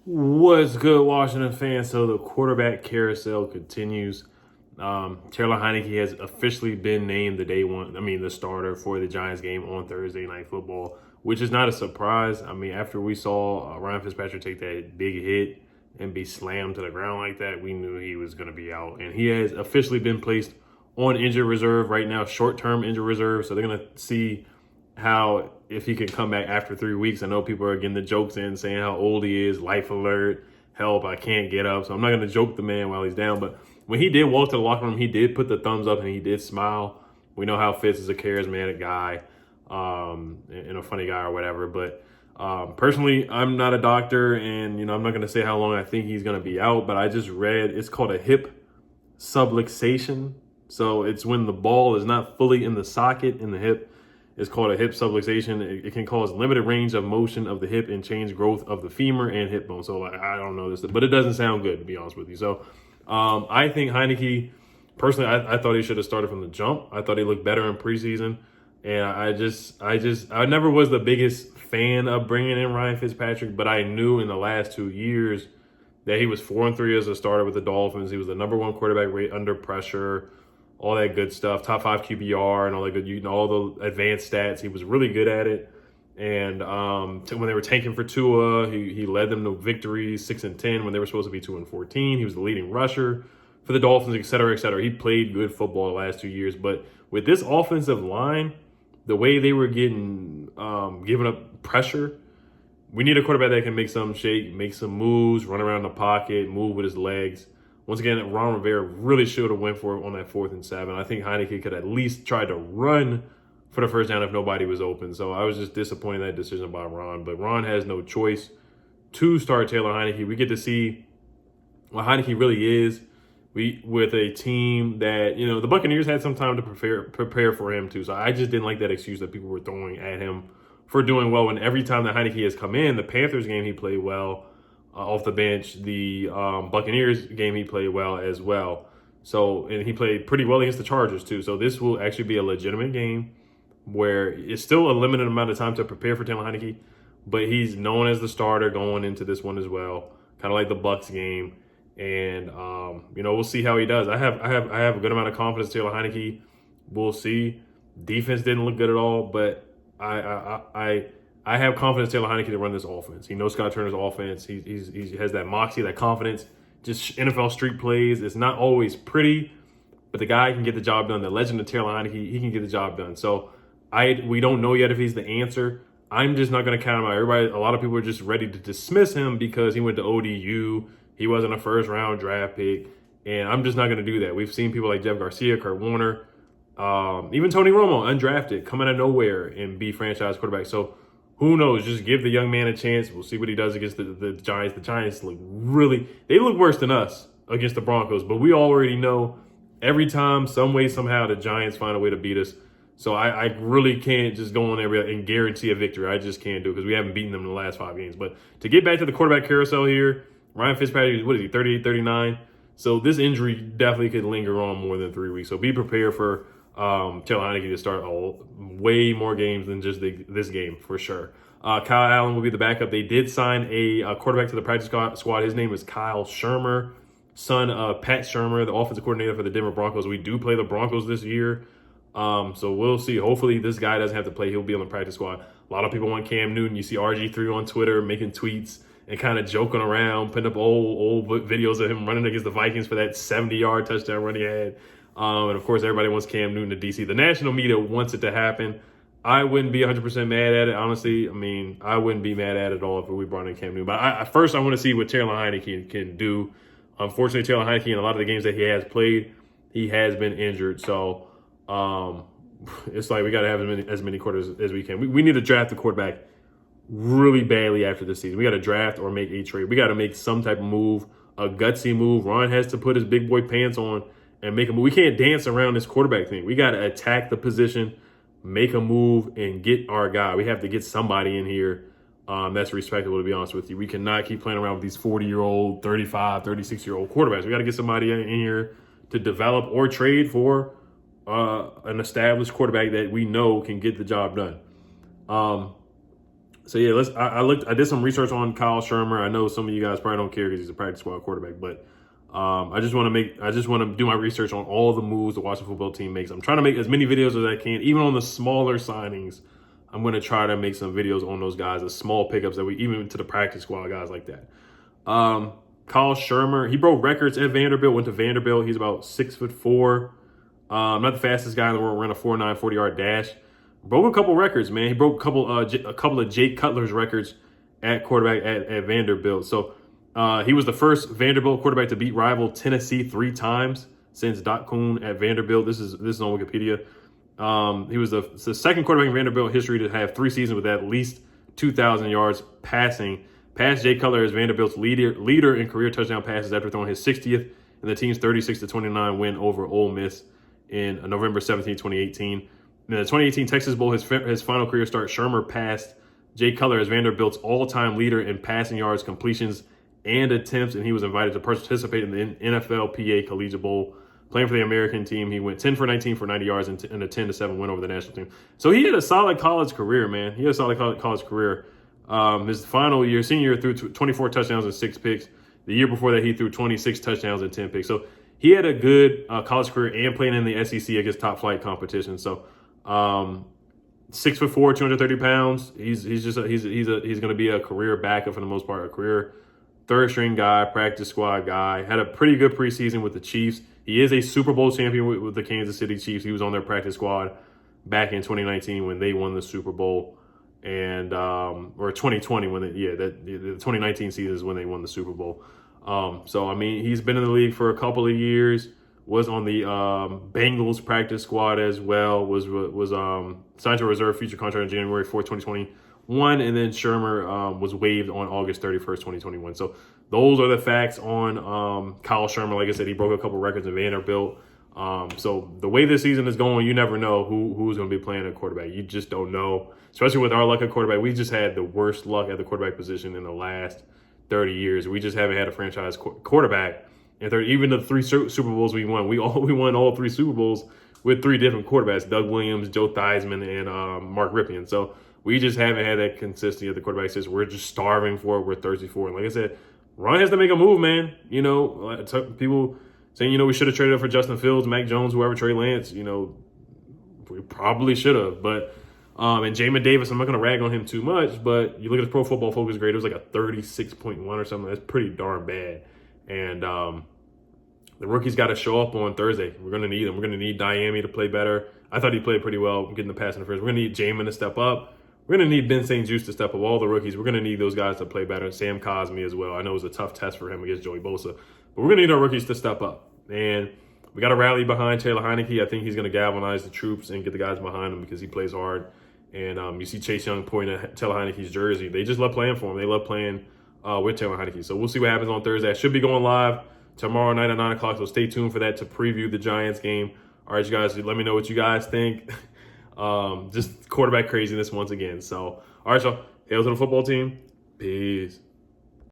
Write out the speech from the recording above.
What's good, Washington fans? So the quarterback carousel continues. Taylor Heinicke has officially been named the starter for the Giants game on Thursday Night Football, which is not a surprise. I mean, after we saw Ryan Fitzpatrick take that big hit and be slammed to the ground like that, we knew he was going to be out. And he has officially been placed on injured reserve right now, short-term injured reserve. So they're going to see if he can come back after 3 weeks. I know people are getting the jokes in saying how old he is, life alert, help, I can't get up. So I'm not going to joke the man while he's down. But when he did walk to the locker room, he did put the thumbs up and he did smile. We know how Fitz is a charismatic guy and a funny guy or whatever. But personally, I'm not a doctor and, I'm not going to say how long I think he's going to be out. But I just read it's called a hip subluxation. So it's when the ball is not fully in the socket in the hip. It's called a hip subluxation. It can cause limited range of motion of the hip and change growth of the femur and hip bone. So I don't know this, but it doesn't sound good, to be honest with you. So I think Heinicke, personally, I thought he should have started from the jump. I thought he looked better in preseason. And I never was the biggest fan of bringing in Ryan Fitzpatrick, but I knew in the last 2 years that he was 4-3 as a starter with the Dolphins. He was the number one quarterback rate under pressure, all that good stuff, top 5 QBR and all that good, all the advanced stats. He was really good at it. And when they were tanking for Tua, he led them to victories, 6-10 when they were supposed to be 2-14. He was the leading rusher for the Dolphins, et cetera, et cetera. He played good football the last 2 years. But with this offensive line, the way they were giving up pressure, we need a quarterback that can make some shake, make some moves, run around the pocket, move with his legs. Once again, Ron Rivera really should have went for it on that 4th and 7. I think Heinicke could at least try to run for the first down if nobody was open. So I was just disappointed in that decision by Ron. But Ron has no choice to start Taylor Heinicke. We get to see what Heinicke really is. With a team that, the Buccaneers had some time to prepare for him too. So I just didn't like that excuse that people were throwing at him for doing well. And every time that Heinicke has come in, the Panthers game he played well off the bench. The Buccaneers game he played well as well. So, and he played pretty well against the Chargers too. So this will actually be a legitimate game where it's still a limited amount of time to prepare for Taylor Heinicke, but he's known as the starter going into this one as well, kind of like the Bucs game. And we'll see how he does. I have a good amount of confidence in Taylor Heinicke. We'll see. Defense didn't look good at all, but I have confidence in Taylor Heinicke to run this offense. He knows Scott Turner's offense. He has that moxie, that confidence. Just NFL street plays. It's not always pretty, but the guy can get the job done. The legend of Taylor Heinicke, he can get the job done. So we don't know yet if he's the answer. I'm just not going to count him out. A lot of people are just ready to dismiss him because he went to ODU. He wasn't a first-round draft pick, and I'm just not going to do that. We've seen people like Jeff Garcia, Kurt Warner, even Tony Romo, undrafted, come out of nowhere and be franchise quarterback. So who knows? Just give the young man a chance. We'll see what he does against the Giants. The Giants look they look worse than us against the Broncos, but we already know every time, some way, somehow, the Giants find a way to beat us. So I really can't just go on there and guarantee a victory. I just can't do it because we haven't beaten them in the last 5 games. But to get back to the quarterback carousel here, Ryan Fitzpatrick, what is he, 38, 39? So this injury definitely could linger on more than 3 weeks. So be prepared for Taylor Heinicke to start way more games than just this game for sure. Kyle Allen will be the backup. They did sign a quarterback to the practice squad. His name is Kyle Shurmur, son of Pat Shermer, the offensive coordinator for the Denver Broncos. We do play the Broncos this year. So we'll see. Hopefully this guy doesn't have to play. He'll be on the practice squad. A lot of people want Cam Newton. You see RG3 on Twitter making tweets and kind of joking around, putting up old videos of him running against the Vikings for that 70-yard touchdown run he had. And, of course, everybody wants Cam Newton to D.C. The national media wants it to happen. I wouldn't be 100% mad at it, honestly. I mean, I wouldn't be mad at it at all if we brought in Cam Newton. But first I want to see what Taylor Heinicke can do. Unfortunately, Taylor Heinicke, in a lot of the games that he has played, he has been injured. So it's like we got to have as many quarters as we can. We need to draft a quarterback really badly after this season. We got to draft or make a trade. We got to make some type of move, a gutsy move. Ron has to put his big boy pants on and make a move. We can't dance around this quarterback thing. We got to attack the position, make a move, and get our guy. We have to get somebody in here that's respectable, to be honest with you. We cannot keep playing around with these 40-year-old, 35, 36-year-old quarterbacks. We got to get somebody in here to develop or trade for an established quarterback that we know can get the job done. So yeah, I did some research on Kyle Shurmur. I know some of you guys probably don't care because he's a practice squad quarterback, but I just want to do my research on all the moves the Washington football team makes. I'm trying to make as many videos as I can, even on the smaller signings. I'm going to try to make some videos on those guys, the small pickups that we, even to the practice squad guys like that. Kyle Shurmur, he broke records at Vanderbilt, went to Vanderbilt. He's about 6'4". Not the fastest guy in the world, ran a 4.9 40-yard dash. Broke a couple records, man. He broke a couple of Jake Cutler's records at quarterback at Vanderbilt. So he was the first Vanderbilt quarterback to beat rival Tennessee 3 times since Doc Kuhn at Vanderbilt. This is on Wikipedia. He was the second quarterback in Vanderbilt history to have 3 seasons with at least 2,000 yards passing. Passed Jay Cutler as Vanderbilt's leader in career touchdown passes after throwing his 60th in the team's 36-29 win over Ole Miss in November 17, 2018. In the 2018 Texas Bowl, his final career start, Shermer passed Jay Cutler as Vanderbilt's all-time leader in passing yards, completions, and attempts, and he was invited to participate in the NFLPA Collegiate Bowl. Playing for the American team, he went 10 for 19 for 90 yards and a 10-7 win over the national team. So he had a solid college career, man. He had a solid college career. His final year, senior year, threw 24 touchdowns and 6 picks. The year before that, he threw 26 touchdowns and 10 picks. So he had a good college career and playing in the SEC against top flight competition. So 6'4", 230 pounds. He's going to be a career backup for the most part, a career third string guy, practice squad guy. Had a pretty good preseason with the Chiefs. He is a Super Bowl champion with the Kansas City Chiefs. He was on their practice squad back in 2019 when they won the Super Bowl, and or 2020 when the 2019 season is when they won the Super Bowl. So I mean, he's been in the league for a couple of years. Was on the Bengals practice squad as well. Was signed to a reserve future contract on January 4th, 2021, and then Shermer was waived on August 31st, 2021. So those are the facts on Kyle Shurmur. Like I said, he broke a couple records in Vanderbilt. So the way this season is going, you never know who's going to be playing at quarterback. You just don't know, especially with our luck at quarterback. We just had the worst luck at the quarterback position in the last 30 years. We just haven't had a franchise quarterback. And even the 3 Super Bowls we won, we won all 3 Super Bowls with 3 different quarterbacks: Doug Williams, Joe Theismann, and Mark Rypien. So we just haven't had that consistency at the quarterback system. We're just starving for it. We're thirsty for it. Like I said, Ron has to make a move, man. You know, people saying, you know, we should have traded up for Justin Fields, Mac Jones, whoever, Trey Lance. You know, we probably should have. But and Jamin Davis, I'm not going to rag on him too much, but you look at the Pro Football Focus grade, it was like a 36.1 or something. That's pretty darn bad. And the rookies got to show up on Thursday. We're going to need them. We're going to need Diami to play better. I thought he played pretty well getting the pass interference. We're going to need Jamin to step up. We're going to need Ben St. Juste to step up. All the rookies, we're going to need those guys to play better. Sam Cosmi as well. I know it was a tough test for him against Joey Bosa, but we're going to need our rookies to step up. And we got to rally behind Taylor Heinicke. I think he's going to galvanize the troops and get the guys behind him because he plays hard. And you see Chase Young pointing at Taylor Heinicke's jersey. They just love playing for him. They love playing with Taylor Heinicke. So we'll see what happens on Thursday. I should be going live tomorrow night at 9 o'clock, so stay tuned for that to preview the Giants game. All right, you guys, let me know what you guys think. Just quarterback craziness once again. So, all right, so hail to the football team. Peace.